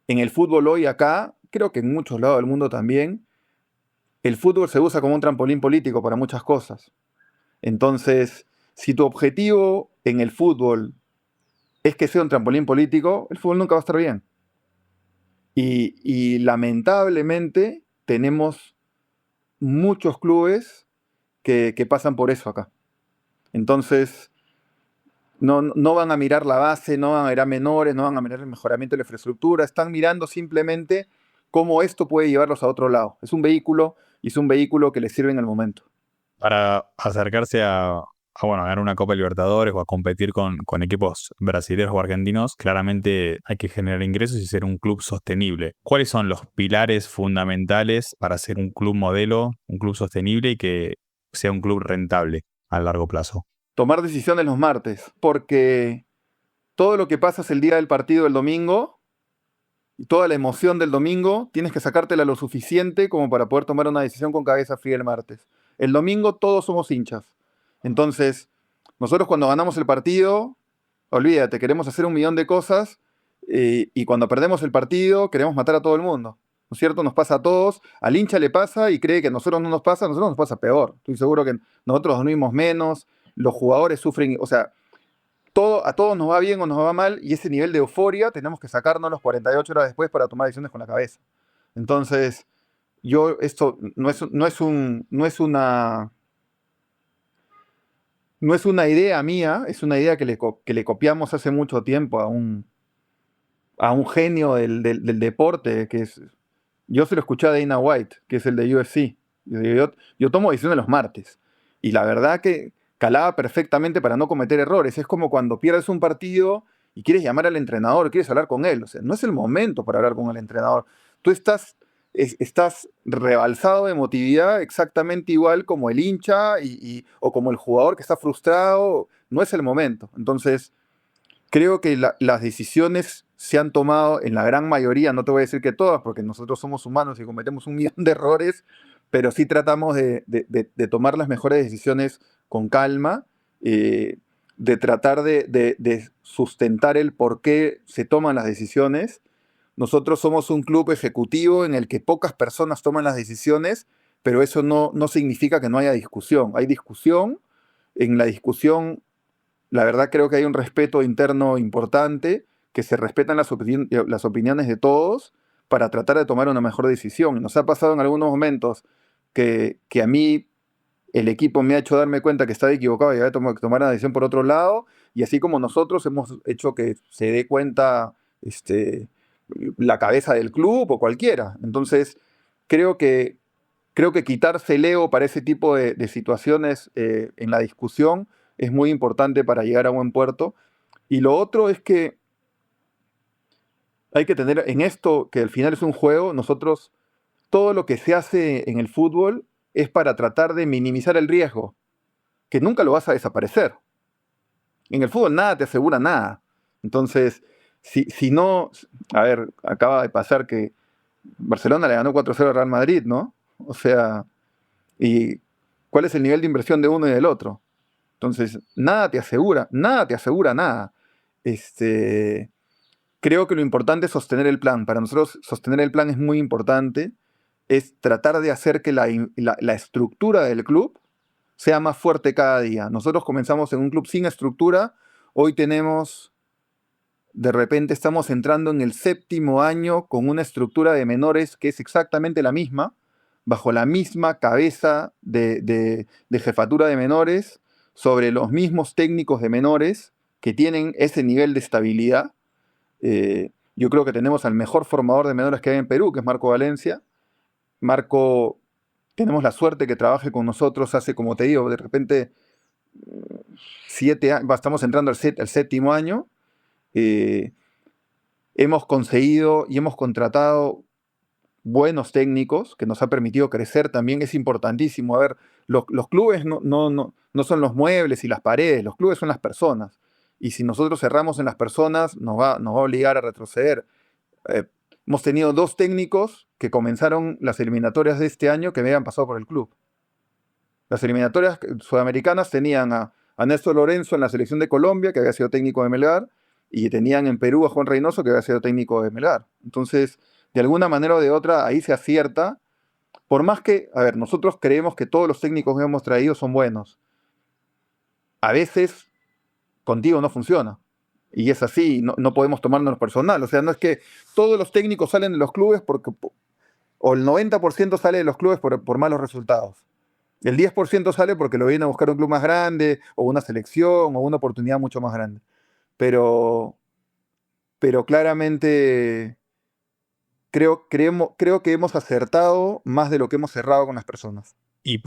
En el fútbol hoy acá, creo que en muchos lados del mundo también, el fútbol se usa como un trampolín político para muchas cosas. Entonces, si tu objetivo en el fútbol es que sea un trampolín político, el fútbol nunca va a estar bien. Y lamentablemente tenemos muchos clubes que pasan por eso acá. Entonces, no van a mirar la base, no van a mirar menores, no van a mirar el mejoramiento de la infraestructura, están mirando simplemente cómo esto puede llevarlos a otro lado. Es un vehículo y es un vehículo que les sirve en el momento. Para acercarse bueno, a ganar una Copa Libertadores o a competir con equipos brasileños o argentinos, claramente hay que generar ingresos y ser un club sostenible. ¿Cuáles son los pilares fundamentales para ser un club modelo, un club sostenible y que sea un club rentable a largo plazo? Tomar decisiones los martes, porque todo lo que pasas el día del partido el domingo y toda la emoción del domingo, tienes que sacártela lo suficiente como para poder tomar una decisión con cabeza fría el martes. El domingo todos somos hinchas. Entonces, nosotros cuando ganamos el partido, olvídate, queremos hacer 1.000.000 de cosas y cuando perdemos el partido queremos matar a todo el mundo. ¿No es cierto? Nos pasa a todos. Al hincha le pasa y cree que a nosotros no nos pasa, a nosotros nos pasa peor. Estoy seguro que nosotros dormimos menos, los jugadores sufren, o sea, a todos nos va bien o nos va mal y ese nivel de euforia tenemos que sacarnos los 48 horas después para tomar decisiones con la cabeza. Entonces, esto no es una idea mía, es una idea que le copiamos hace mucho tiempo a un genio del deporte, yo se lo escuché a Dana White, que es el de UFC. Yo tomo decisiones los martes. Y la verdad que calaba perfectamente para no cometer errores. Es como cuando pierdes un partido y quieres llamar al entrenador, quieres hablar con él. O sea, no es el momento para hablar con el entrenador. Tú estás rebalsado de emotividad exactamente igual como el hincha o como el jugador que está frustrado. No es el momento. Entonces, creo que las decisiones se han tomado en la gran mayoría, no te voy a decir que todas, porque nosotros somos humanos y cometemos 1.000.000 de errores, pero sí tratamos de tomar las mejores decisiones con calma, de tratar de sustentar el por qué se toman las decisiones. Nosotros somos un club ejecutivo en el que pocas personas toman las decisiones, pero eso no significa que no haya discusión. Hay discusión, en la discusión la verdad creo que hay un respeto interno importante, que se respetan las opiniones de todos para tratar de tomar una mejor decisión. Y nos ha pasado en algunos momentos que a mí el equipo me ha hecho darme cuenta que estaba equivocado y había que tomar una decisión por otro lado, y así como nosotros hemos hecho que se dé cuenta la cabeza del club o cualquiera. Entonces, creo que, creo que quitarse el ego para ese tipo de situaciones en la discusión es muy importante para llegar a buen puerto. Y lo otro es que hay que tener en esto, que al final es un juego, nosotros, todo lo que se hace en el fútbol es para tratar de minimizar el riesgo, que nunca lo vas a desaparecer. En el fútbol nada te asegura nada. Entonces, si no, a ver, acaba de pasar que Barcelona le ganó 4-0 al Real Madrid, ¿no? O sea, ¿y cuál es el nivel de inversión de uno y del otro? Entonces, nada te asegura nada. Creo que lo importante es sostener el plan. Para nosotros, sostener el plan es muy importante. Es tratar de hacer que la estructura del club sea más fuerte cada día. Nosotros comenzamos en un club sin estructura. Hoy de repente estamos entrando en el 7º año con una estructura de menores que es exactamente la misma, bajo la misma cabeza de jefatura de menores, sobre los mismos técnicos de menores que tienen ese nivel de estabilidad. Yo creo que tenemos al mejor formador de menores que hay en Perú, que es Marco Valencia. Marco, tenemos la suerte que trabaje con nosotros hace, como te digo, de repente 7 años, estamos entrando al 7º año. Hemos conseguido y hemos contratado buenos técnicos que nos ha permitido crecer también, es importantísimo. A ver, los clubes no son los muebles y las paredes, los clubes son las personas. Y si nosotros cerramos en las personas, nos va a obligar a retroceder. Hemos tenido 2 técnicos que comenzaron las eliminatorias de este año que habían pasado por el club. Las eliminatorias sudamericanas tenían a Néstor Lorenzo en la selección de Colombia, que había sido técnico de Melgar, y tenían en Perú a Juan Reynoso, que había sido técnico de Melgar. Entonces, de alguna manera o de otra, ahí se acierta. Por más que, a ver, nosotros creemos que todos los técnicos que hemos traído son buenos. A veces contigo no funciona. Y es así, no podemos tomárnoslo personal. O sea, no es que todos los técnicos salen de los clubes o el 90% sale de los clubes por malos resultados. El 10% sale porque lo viene a buscar un club más grande, o una selección, o una oportunidad mucho más grande. Pero, pero claramente creo que hemos acertado más de lo que hemos errado con las personas. Y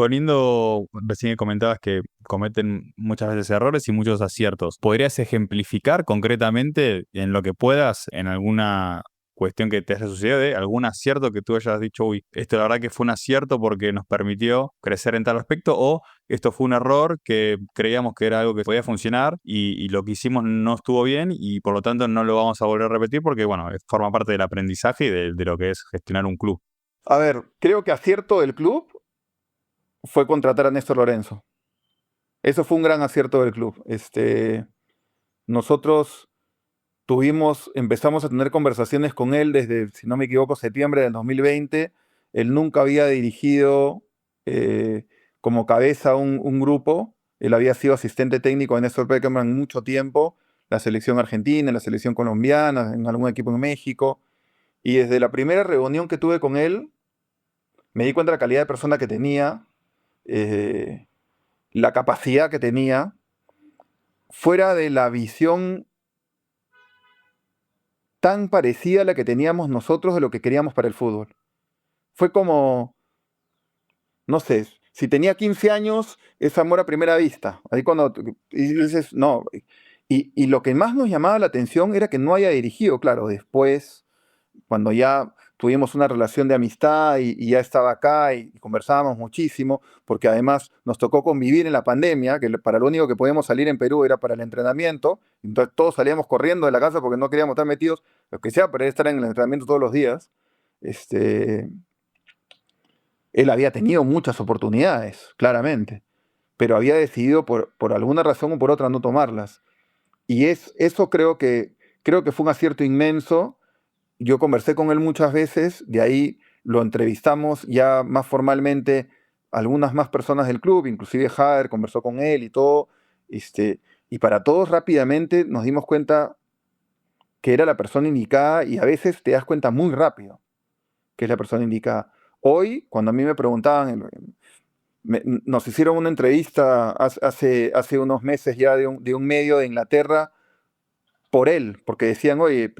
recién que comentabas que cometen muchas veces errores y muchos aciertos, ¿podrías ejemplificar concretamente en lo que puedas, en alguna cuestión que te haya sucedido, de algún acierto que tú hayas dicho, uy, esto la verdad que fue un acierto porque nos permitió crecer en tal aspecto, o esto fue un error que creíamos que era algo que podía funcionar y lo que hicimos no estuvo bien y por lo tanto no lo vamos a volver a repetir porque, bueno, forma parte del aprendizaje y de lo que es gestionar un club? A ver, creo que acierto del club fue contratar a Néstor Lorenzo. Eso fue un gran acierto del club. Nosotros empezamos a tener conversaciones con él desde, si no me equivoco, septiembre del 2020. Él nunca había dirigido como cabeza un grupo. Él había sido asistente técnico de Néstor Peckerman mucho tiempo, la selección argentina, la selección colombiana, en algún equipo en México. Y desde la primera reunión que tuve con él, me di cuenta de la calidad de persona que tenía, eh, la capacidad que tenía, fuera de la visión tan parecida a la que teníamos nosotros de lo que queríamos para el fútbol. Fue como, no sé, si tenía 15 años, es amor a primera vista. Ahí cuando y dices, no. Y lo que más nos llamaba la atención era que no haya dirigido, claro, después, cuando ya tuvimos una relación de amistad y ya estaba acá y conversábamos muchísimo, porque además nos tocó convivir en la pandemia, que para lo único que podíamos salir en Perú era para el entrenamiento, entonces todos salíamos corriendo de la casa porque no queríamos estar metidos, lo que sea, pero estar en el entrenamiento todos los días. Él había tenido muchas oportunidades, claramente, pero había decidido por alguna razón o por otra no tomarlas. Y eso creo que fue un acierto inmenso. Yo conversé con él muchas veces, de ahí lo entrevistamos ya más formalmente algunas más personas del club, inclusive Jader conversó con él y todo, y para todos rápidamente nos dimos cuenta que era la persona indicada y a veces te das cuenta muy rápido que es la persona indicada. Hoy, cuando a mí me preguntaban, nos hicieron una entrevista hace unos meses ya de un medio de Inglaterra por él, porque decían, oye,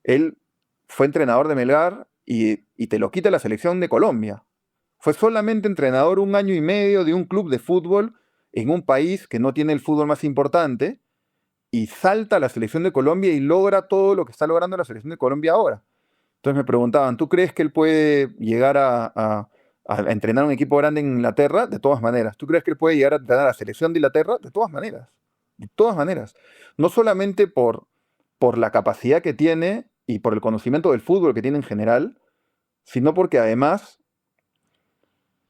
él fue entrenador de Melgar y te lo quita la selección de Colombia. Fue solamente entrenador 1 año y medio de un club de fútbol en un país que no tiene el fútbol más importante y salta a la selección de Colombia y logra todo lo que está logrando la selección de Colombia ahora. Entonces me preguntaban, ¿tú crees que él puede llegar a entrenar un equipo grande en Inglaterra? De todas maneras. ¿Tú crees que él puede llegar a entrenar a la selección de Inglaterra? De todas maneras. De todas maneras. No solamente por la capacidad que tiene y por el conocimiento del fútbol que tiene en general, sino porque además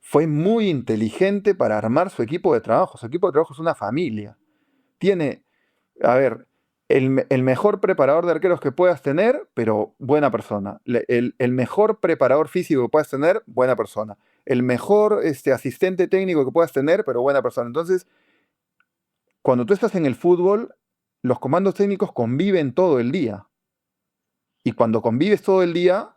fue muy inteligente para armar su equipo de trabajo. Su equipo de trabajo es una familia. Tiene, a ver, el mejor preparador de arqueros que puedas tener, pero buena persona. El mejor preparador físico que puedas tener, buena persona. El mejor asistente técnico que puedas tener, pero buena persona. Entonces, cuando tú estás en el fútbol, los comandos técnicos conviven todo el día. Y cuando convives todo el día,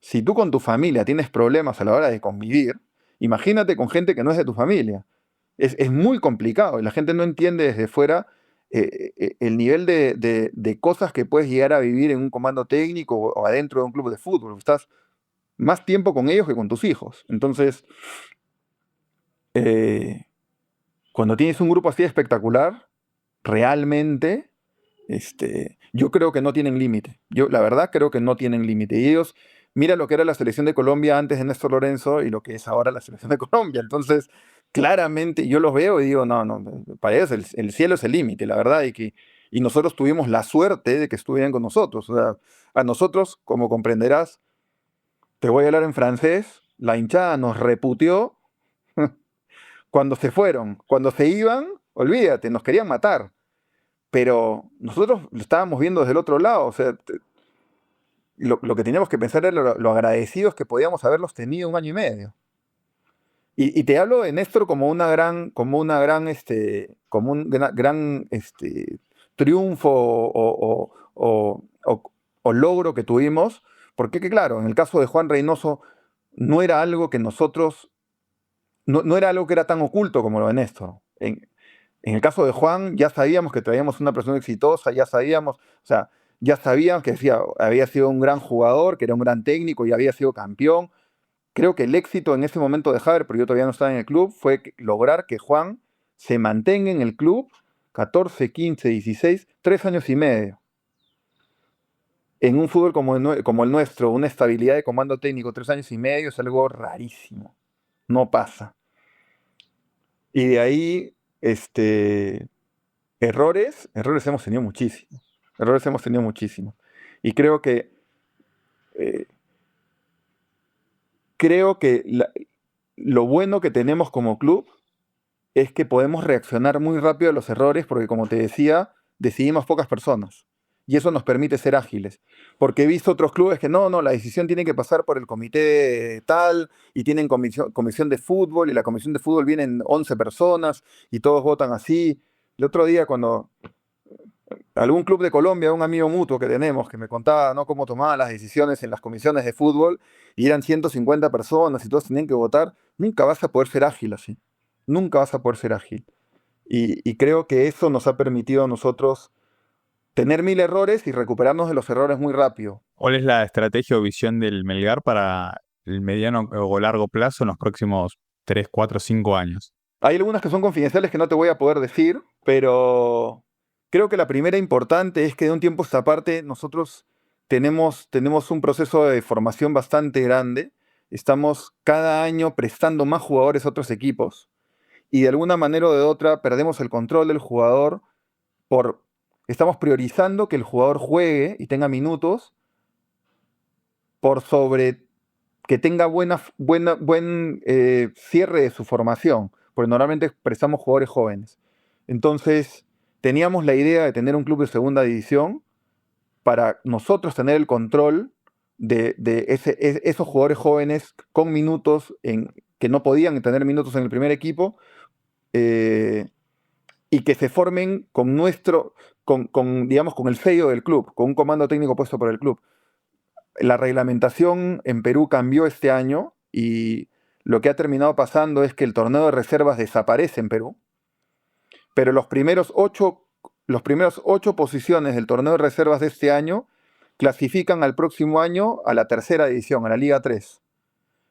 si tú con tu familia tienes problemas a la hora de convivir, imagínate con gente que no es de tu familia. Es muy complicado y la gente no entiende desde fuera el nivel de cosas que puedes llegar a vivir en un comando técnico o adentro de un club de fútbol. Estás más tiempo con ellos que con tus hijos. Entonces, cuando tienes un grupo así espectacular, realmente, yo creo que no tienen límite. Yo, la verdad, creo que no tienen límite. Y ellos, mira lo que era la selección de Colombia antes de Néstor Lorenzo y lo que es ahora la selección de Colombia. Entonces, claramente, yo los veo y digo, no, no, para ellos el cielo es el límite, la verdad. Y nosotros tuvimos la suerte de que estuvieran con nosotros. O sea, a nosotros, como comprenderás, te voy a hablar en francés, la hinchada nos reputió cuando se fueron. Cuando se iban, olvídate, nos querían matar. Pero nosotros lo estábamos viendo desde el otro lado, o sea, lo que teníamos que pensar era lo agradecidos que podíamos haberlos tenido 1 año y medio. Y te hablo de Néstor como un gran triunfo o logro que tuvimos, porque que claro, en el caso de Juan Reynoso no era algo que nosotros, no era algo que era tan oculto como lo de Néstor. En el caso de Juan ya sabíamos que traíamos una persona exitosa, ya sabíamos, o sea, ya sabíamos que había sido un gran jugador, que era un gran técnico y había sido campeón. Creo que el éxito en ese momento de Javier, pero yo todavía no estaba en el club, fue lograr que Juan se mantenga en el club 14, 15, 16, 3 años y medio. En un fútbol como el nuestro, una estabilidad de comando técnico 3 años y medio es algo rarísimo. No pasa. Y de ahí, errores hemos tenido muchísimos. Errores hemos tenido muchísimos. Y creo que lo bueno que tenemos como club es que podemos reaccionar muy rápido a los errores porque, como te decía, decidimos pocas personas. Y eso nos permite ser ágiles. Porque he visto otros clubes que no, la decisión tiene que pasar por el comité tal y tienen comisión de fútbol y la comisión de fútbol vienen 11 personas y todos votan así. El otro día cuando algún club de Colombia, un amigo mutuo que tenemos, que me contaba, ¿no?, cómo tomaban las decisiones en las comisiones de fútbol y eran 150 personas y todos tenían que votar, nunca vas a poder ser ágil así. Nunca vas a poder ser ágil. Y creo que eso nos ha permitido a nosotros tener 1000 errores y recuperarnos de los errores muy rápido. ¿Cuál es la estrategia o visión del Melgar para el mediano o largo plazo en los próximos 3, 4, 5 años? Hay algunas que son confidenciales que no te voy a poder decir, pero creo que la primera importante es que de un tiempo a esta parte nosotros tenemos un proceso de formación bastante grande. Estamos cada año prestando más jugadores a otros equipos y de alguna manera o de otra perdemos el control del jugador estamos priorizando que el jugador juegue y tenga minutos por sobre que tenga buen cierre de su formación, porque normalmente prestamos jugadores jóvenes. Entonces, teníamos la idea de tener un club de segunda división para nosotros tener el control de esos jugadores jóvenes con minutos, que no podían tener minutos en el primer equipo, y que se formen digamos, con el sello del club, con un comando técnico puesto por el club. La reglamentación en Perú cambió este año y lo que ha terminado pasando es que el torneo de reservas desaparece en Perú, pero los primeros 8 posiciones del torneo de reservas de este año clasifican al próximo año a la tercera división, a la Liga 3.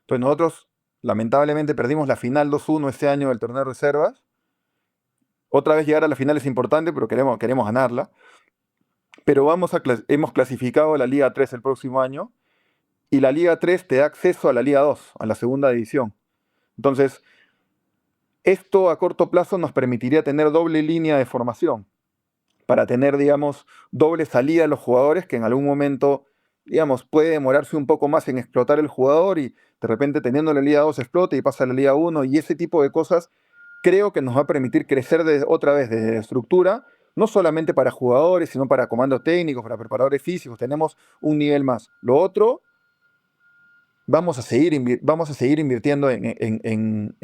Entonces nosotros lamentablemente perdimos la final 2-1 este año del torneo de reservas. Otra vez llegar a la final es importante, pero queremos ganarla. Pero hemos clasificado a la Liga 3 el próximo año y la Liga 3 te da acceso a la Liga 2, a la segunda división. Entonces, esto a corto plazo nos permitiría tener doble línea de formación para tener, digamos, doble salida de los jugadores que en algún momento, digamos, puede demorarse un poco más en explotar el jugador y de repente teniendo la Liga 2 explota y pasa a la Liga 1 y ese tipo de cosas creo que nos va a permitir crecer otra vez desde la estructura, no solamente para jugadores, sino para comandos técnicos, para preparadores físicos. Tenemos un nivel más. Lo otro, vamos a seguir invirtiendo en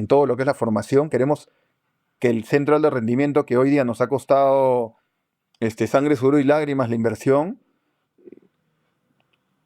todo lo que es la formación. Queremos que el centro de rendimiento que hoy día nos ha costado sangre, sudor y lágrimas la inversión,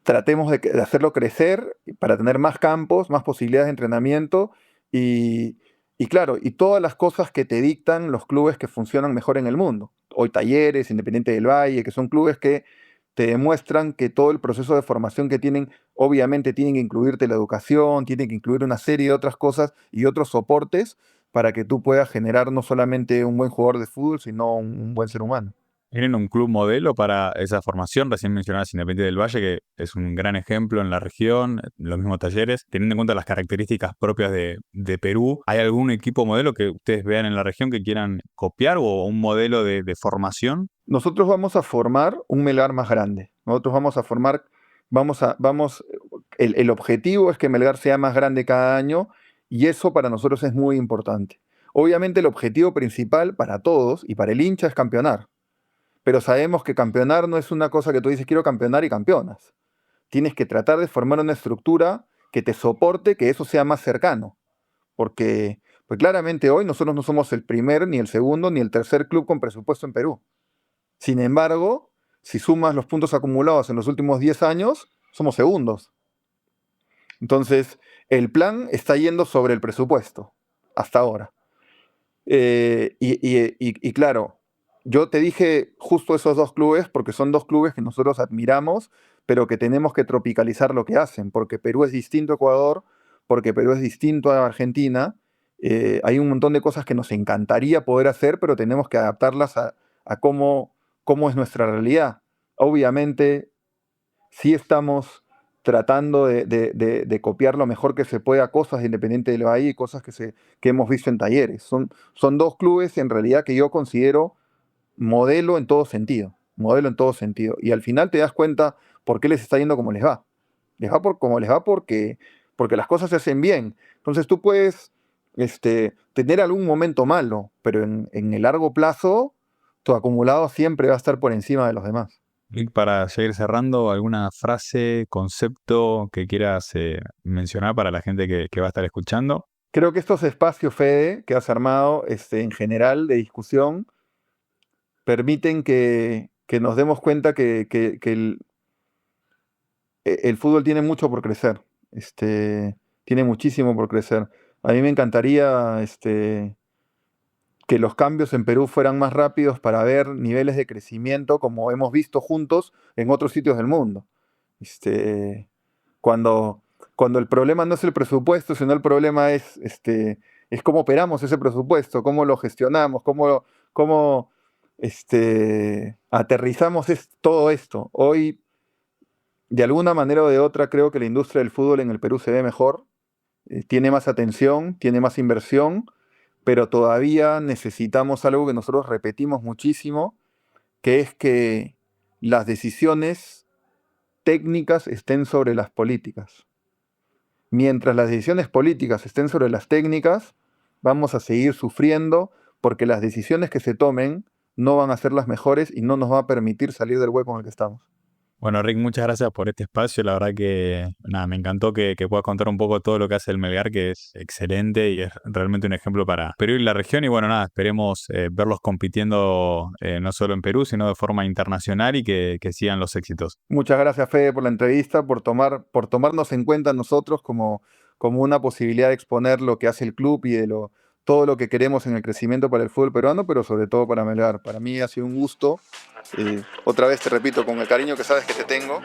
tratemos de hacerlo crecer para tener más campos, más posibilidades de entrenamiento y claro, y todas las cosas que te dictan los clubes que funcionan mejor en el mundo. Hoy Talleres, Independiente del Valle, que son clubes que te demuestran que todo el proceso de formación que tienen, obviamente tienen que incluirte la educación, tienen que incluir una serie de otras cosas y otros soportes para que tú puedas generar no solamente un buen jugador de fútbol, sino un buen ser humano. ¿Tienen un club modelo para esa formación? Recién mencionabas Independiente del Valle, que es un gran ejemplo en la región, los mismos Talleres. Teniendo en cuenta las características propias de Perú, ¿hay algún equipo modelo que ustedes vean en la región que quieran copiar o un modelo de formación? Nosotros vamos a formar un Melgar más grande. Nosotros vamos a formar, el objetivo es que Melgar sea más grande cada año y eso para nosotros es muy importante. Obviamente el objetivo principal para todos y para el hincha es campeonar. Pero sabemos que campeonar no es una cosa que tú dices quiero campeonar y campeonas. Tienes que tratar de formar una estructura que te soporte, que eso sea más cercano. Porque Pues claramente hoy nosotros no somos el primer, ni el segundo, ni el tercer club con presupuesto en Perú. Sin embargo, si sumas los puntos acumulados en los últimos 10 años, somos segundos. Entonces, el plan está yendo sobre el presupuesto, hasta ahora. Y claro, yo te dije justo esos dos clubes porque son dos clubes que nosotros admiramos, pero que tenemos que tropicalizar lo que hacen, porque Perú es distinto a Ecuador, porque Perú es distinto a Argentina. Hay un montón de cosas que nos encantaría poder hacer, pero tenemos que adaptarlas a cómo es nuestra realidad. Obviamente, sí estamos tratando de copiar lo mejor que se pueda cosas de Independiente del Valle y cosas que hemos visto en Talleres. Son dos clubes en realidad que yo considero modelo en todo sentido. Modelo en todo sentido. Y al final te das cuenta por qué les está yendo como les va. Como les va porque las cosas se hacen bien. Entonces tú puedes tener algún momento malo, pero en el largo plazo tu acumulado siempre va a estar por encima de los demás. Rick, para seguir cerrando, ¿alguna frase, concepto que quieras mencionar para la gente que va a estar escuchando? Creo que estos espacios, Fede, que has armado en general de discusión, permiten que nos demos cuenta que el fútbol tiene mucho por crecer. Tiene muchísimo por crecer. A mí me encantaría que los cambios en Perú fueran más rápidos para ver niveles de crecimiento como hemos visto juntos en otros sitios del mundo. Cuando, cuando el problema no es el presupuesto, sino el problema es cómo operamos ese presupuesto, cómo lo gestionamos, cómo aterrizamos todo esto. Hoy, de alguna manera o de otra, creo que la industria del fútbol en el Perú se ve mejor, tiene más atención, tiene más inversión, pero todavía necesitamos algo que nosotros repetimos muchísimo, que es que las decisiones técnicas estén sobre las políticas. Mientras las decisiones políticas estén sobre las técnicas, vamos a seguir sufriendo porque las decisiones que se tomen no van a ser las mejores y no nos va a permitir salir del hueco en el que estamos. Bueno, Rick, muchas gracias por este espacio. La verdad que nada, me encantó que puedas contar un poco todo lo que hace el Melgar, que es excelente y es realmente un ejemplo para Perú y la región. Y bueno, nada, esperemos verlos compitiendo no solo en Perú, sino de forma internacional y que sigan los éxitos. Muchas gracias, Fede, por la entrevista, por tomarnos en cuenta nosotros como una posibilidad de exponer lo que hace el club y todo lo que queremos en el crecimiento para el fútbol peruano, pero sobre todo para Melgar. Para mí ha sido un gusto. Otra vez te repito, con el cariño que sabes que te tengo,